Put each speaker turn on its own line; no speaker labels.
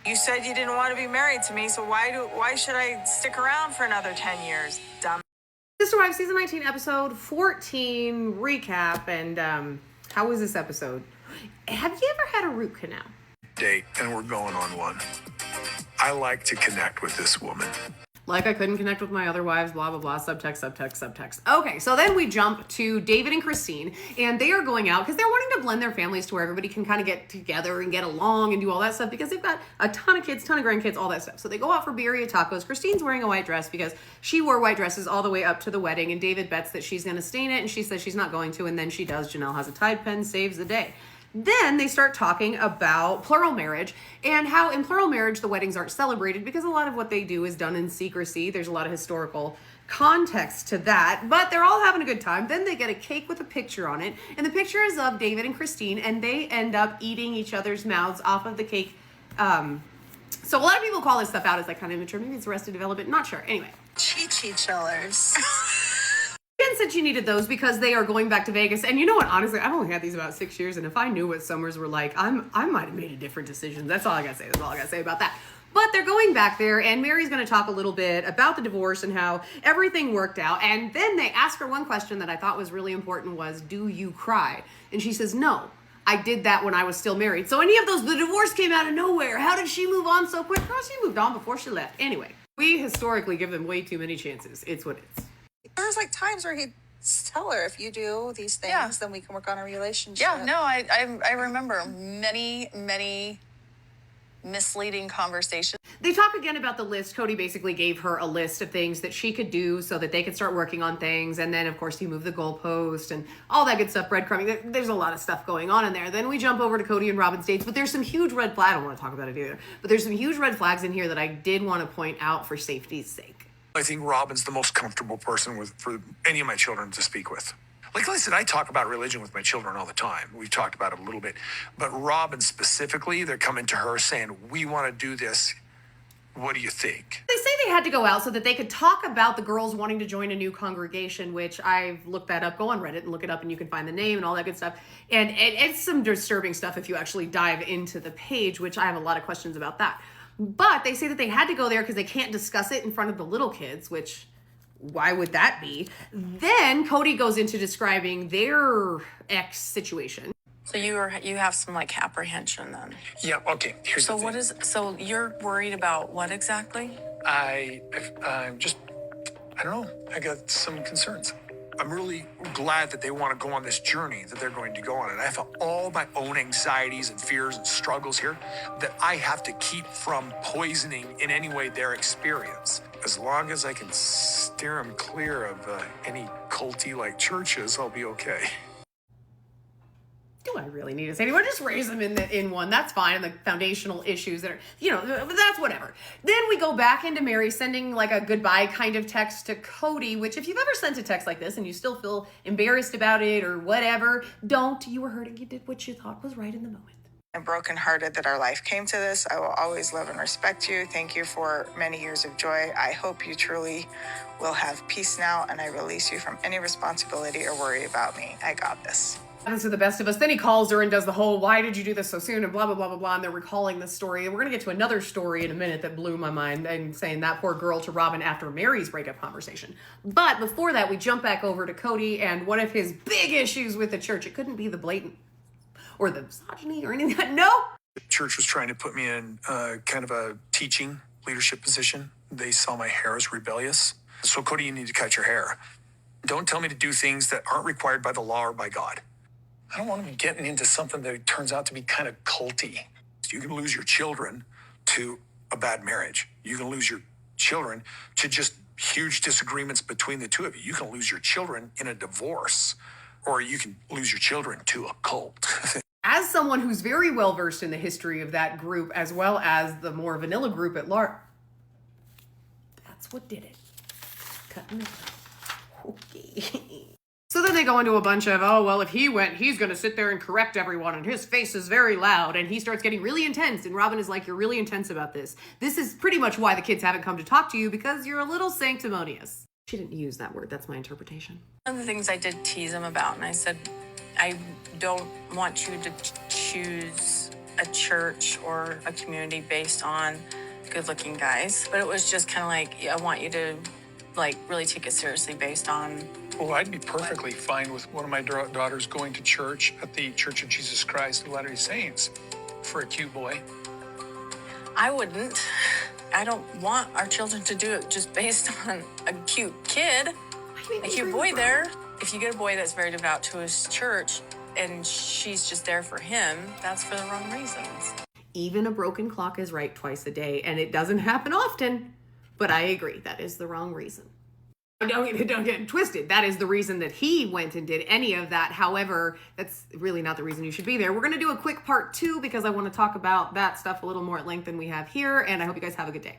You said you didn't want to be married to me, so why should I stick around for another 10 years, dumb?
Sister Wives, season 19, episode 14 recap. And how was this episode? Have you ever had a root canal?
Date, and we're going on one. I like to connect with this woman.
Like I couldn't connect with my other wives, blah, blah, blah, subtext. Okay, so then we jump to David and Christine, and they are going out because they're wanting to blend their families to where everybody can kind of get together and get along and do all that stuff because they've got a ton of kids, ton of grandkids, all that stuff. So they go out for birria tacos. Christine's wearing a white dress because she wore white dresses all the way up to the wedding, and David bets that she's going to stain it, and she says she's not going to, and then she does. Janelle has a Tide pen, saves the day. Then they start talking about plural marriage and how in plural marriage the weddings aren't celebrated because a lot of what they do is done in secrecy. There's a lot of historical context to that, but they're all having a good time. Then they get a cake with a picture on it, and the picture is of David and Christine, and they end up eating each other's mouths off of the cake. So a lot of people call this stuff out as like kind of immature. Maybe it's Arrested Development, not sure. Anyway.
Chi chillers.
Jen said she needed those because they are going back to Vegas. And you know what? Honestly, I've only had these about 6 years. And if I knew what summers were like, I might have made a different decision. That's all I got to say. That's all I got to say about that. But they're going back there, and Meri's going to talk a little bit about the divorce and how everything worked out. And then they ask her one question that I thought was really important was, do you cry? And she says, no, I did that when I was still married. So any of those, the divorce came out of nowhere. How did she move on so quick? Girl, she moved on before she left. Anyway, we historically give them way too many chances. It's what it is.
There's like times where he'd tell her, if you do these things, then we can work on a relationship.
Yeah, no, I remember many misleading conversations.
They talk again about the list. Kody basically gave her a list of things that she could do so that they could start working on things. And then, of course, he moved the goalpost and all that good stuff, breadcrumbing. There's a lot of stuff going on in there. Then we jump over to Kody and Robyn's dates, but there's some huge red flags. I don't want to talk about it either, but there's some huge red flags in here that I did want to point out for safety's sake.
I think Robyn's the most comfortable person for any of my children to speak with. Like I said, I talk about religion with my children all the time. We've talked about it a little bit. But Robyn specifically, they're coming to her saying, we want to do this. What do you think?
They say they had to go out so that they could talk about the girls wanting to join a new congregation, which I've looked that up. Go on Reddit and look it up and you can find the name and all that good stuff. And it's some disturbing stuff if you actually dive into the page, which I have a lot of questions about that. But they say that they had to go there because they can't discuss it in front of the little kids, which why would that be? Then Kody goes into describing their ex situation.
So you have some like apprehension then.
Yeah, okay. Here's the thing.
So you're worried about what exactly?
I'm just, I don't know. I got some concerns. I'm really glad that they want to go on this journey that they're going to go on. And I have all my own anxieties and fears and struggles here that I have to keep from poisoning in any way their experience. As long as I can steer them clear of any culty-like churches, I'll be okay.
Do I really need to say anymore? Just raise them in one. That's fine. The foundational issues that are, that's whatever. Then we go back into Meri sending like a goodbye kind of text to Kody, which if you've ever sent a text like this and you still feel embarrassed about it or whatever, don't. You were hurting. You did what you thought was right in the moment.
I'm brokenhearted that our life came to this. I will always love and respect you. Thank you for many years of joy. I hope you truly will have peace now, and I release you from any responsibility or worry about me. I got this.
Happens to the best of us. Then he calls her and does the whole, why did you do this so soon? And blah, blah, blah, blah, blah. And they're recalling the story. And we're going to get to another story in a minute that blew my mind and saying that poor girl to Robyn after Meri's breakup conversation. But before that, we jump back over to Kody and one of his big issues with the church. It couldn't be the blatant or the misogyny or anything. No.
The church was trying to put me in kind of a teaching leadership position. They saw my hair as rebellious. So Kody, you need to cut your hair. Don't tell me to do things that aren't required by the law or by God. I don't want to be getting into something that turns out to be kind of culty. You can lose your children to a bad marriage. You can lose your children to just huge disagreements between the two of you. You can lose your children in a divorce, or you can lose your children to a cult.
As someone who's very well versed in the history of that group, as well as the more vanilla group at large, that's what did it. Cutting it. Okay. So then they go into a bunch of, oh, well, if he went, he's going to sit there and correct everyone, and his face is very loud, and he starts getting really intense, and Robyn is like, you're really intense about this. This is pretty much why the kids haven't come to talk to you, because you're a little sanctimonious. She didn't use that word. That's my interpretation.
One of the things I did tease him about, and I said, I don't want you to choose a a church or a community based on good-looking guys, but it was just kind of like, I want you to like really take it seriously based on.
Oh, I'd be perfectly fine with one of my daughters going to church at the Church of Jesus Christ of Latter-day Saints for a cute boy.
I wouldn't. I don't want our children to do it just based on a cute kid, a cute boy there. If you get a boy that's very devout to his church and she's just there for him, that's for the wrong reasons.
Even a broken clock is right twice a day, and it doesn't happen often, but I agree, that is the wrong reason. Don't get it twisted. That is the reason that he went and did any of that. However, that's really not the reason you should be there. We're going to do a quick part 2 because I want to talk about that stuff a little more at length than we have here, and I hope you guys have a good day.